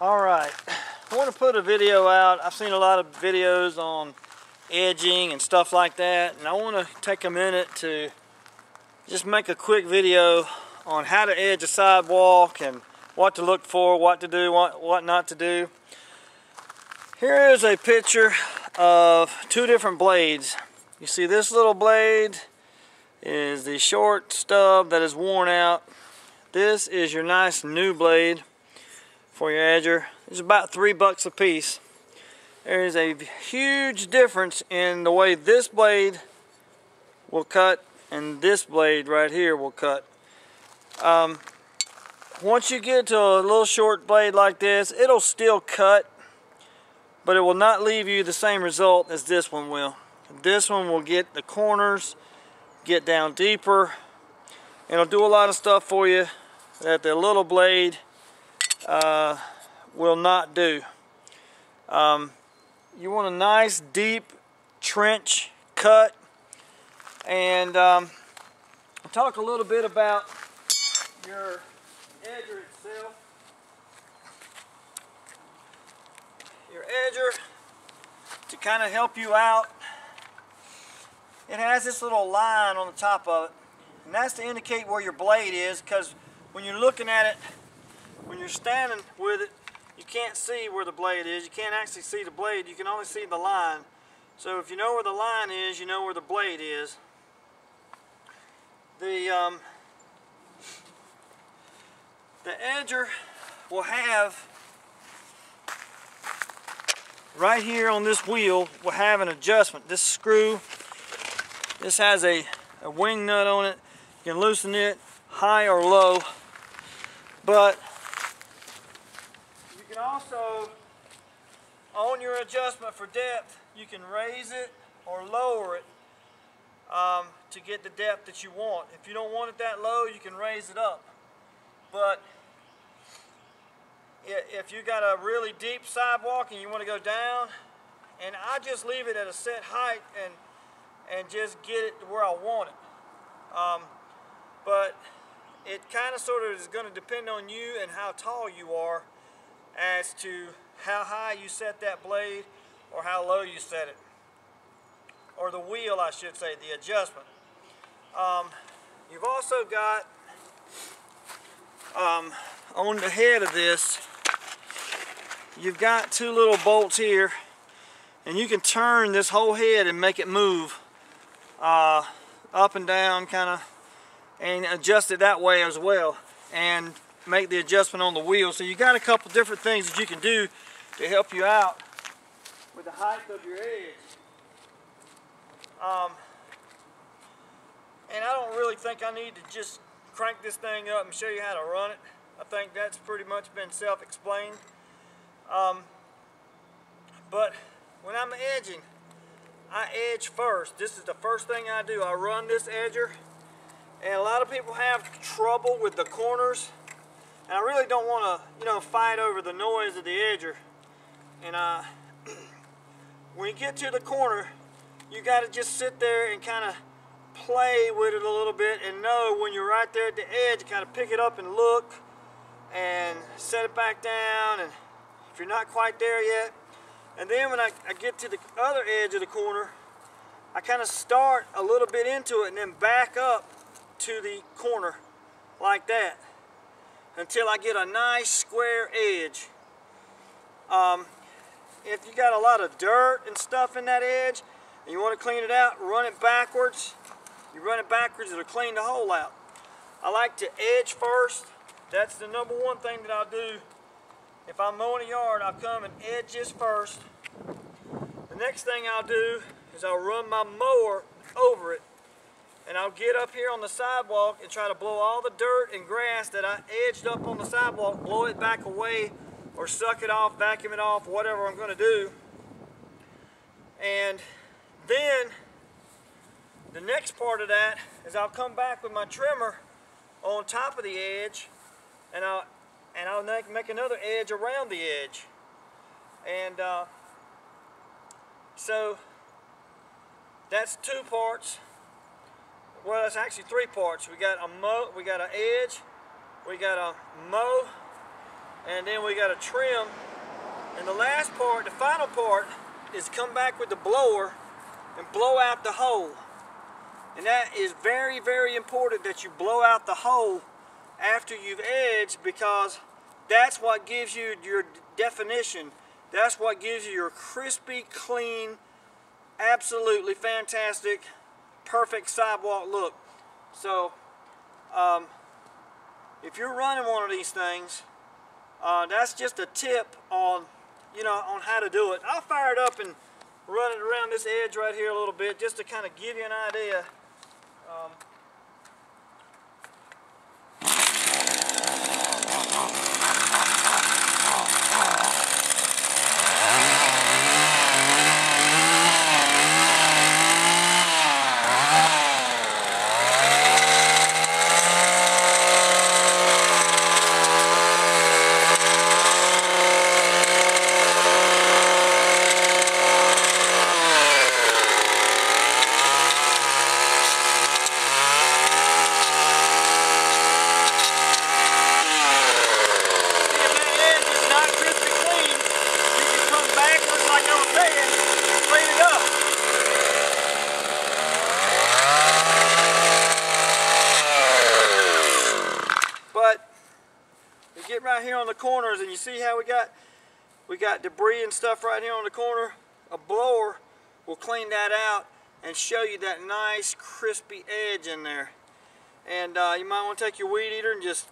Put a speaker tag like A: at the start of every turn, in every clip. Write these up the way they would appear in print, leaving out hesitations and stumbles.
A: Alright, I want to put a video out. I've seen a lot of videos on edging and stuff like that, and I want to take a minute to just make a quick video on how to edge a sidewalk and what to look for, what to do, what not to do. Here is a picture of two different blades. You see this little blade is the short stub that is worn out. This is your nice new blade for your edger. It's about $3 a piece. There is a huge difference in the way this blade will cut and this blade right here will cut. Once you get to a little short blade like this, it'll still cut, but it will not leave you the same result as this one will. This one will get the corners, get down deeper. It'll do a lot of stuff for you that the little blade will not do. You want a nice deep trench cut, and I'll talk a little bit about your edger itself. Your edger, to kind of help you out, it has this little line on the top of it, and that's to indicate where your blade is, because when you're looking at it, when you're standing with it, you can't see where the blade is. You can't actually see the blade, you can only see the line. So if you know where the line is, you know where the blade is. The edger will have, right here on this wheel, will have an adjustment. This screw, this has a wing nut on it. You can loosen it high or low, but you can also, on your adjustment for depth, you can raise it or lower it to get the depth that you want. If you don't want it that low, you can raise it up. But if you got a really deep sidewalk and you want to go down, and I just leave it at a set height and just get it to where I want it. But it kind of sort of is going to depend on you and how tall you are as to how high you set that blade or how low you set it. Or the wheel, I should say, the adjustment. You've also got, on the head of this, you've got two little bolts here, and you can turn this whole head and make it move up and down kind of, and adjust it that way as well, and make the adjustment on the wheel. So you got a couple different things that you can do to help you out with the height of your edge. And I don't really think I need to just crank this thing up and show you how to run it. I think that's pretty much been self-explained. But when I'm edging, I edge first. This is the first thing I do. I run this edger, and a lot of people have trouble with the corners, and I really don't want to, fight over the noise of the edger. And when you get to the corner, you got to just sit there and kind of play with it a little bit, and know when you're right there at the edge, kind of pick it up and look, and set it back down. And if you're not quite there yet, and then when I get to the other edge of the corner, I kind of start a little bit into it and then back up to the corner like that until I get a nice square edge. If you got a lot of dirt and stuff in that edge and you want to clean it out, run it backwards. You run it backwards, it'll clean the hole out. I like to edge first. That's the number one thing that I'll do. If I'm mowing a yard, I'll come and edge this first. The next thing I'll do is I'll run my mower over it, and I'll get up here on the sidewalk and try to blow all the dirt and grass that I edged up on the sidewalk, blow it back away, or suck it off, vacuum it off, whatever I'm going to do. And then the next part of that is I'll come back with my trimmer on top of the edge, and I'll make another edge around the edge. And so that's two parts. Well, that's actually three parts. We got a mow, we got an edge, we got a mow, and then we got to trim. And the last part, the final part, is come back with the blower and blow out the hole. And that is very, very important that you blow out the hole after you've edged, because that's what gives you your definition. That's what gives you your crispy, clean, absolutely fantastic, perfect sidewalk look. So, if you're running one of these things, that's just a tip on, on how to do it. I'll fire it up and run it around this edge right here a little bit, just to kind of give you an idea. But you get right here on the corners, and you see how we got debris and stuff right here on the corner. A blower will clean that out and show you that nice crispy edge in there. And you might want to take your weed eater and just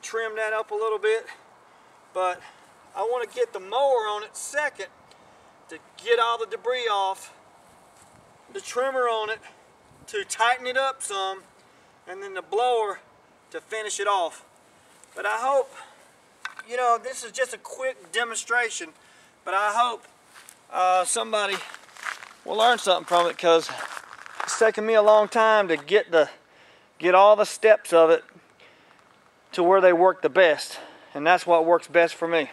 A: trim that up a little bit. But I want to get the mower on it second to get all the debris off, the trimmer on it to tighten it up some, and then the blower to finish it off. But I hope, this is just a quick demonstration, but I hope somebody will learn something from it, because it's taken me a long time to get all the steps of it to where they work the best, and that's what works best for me.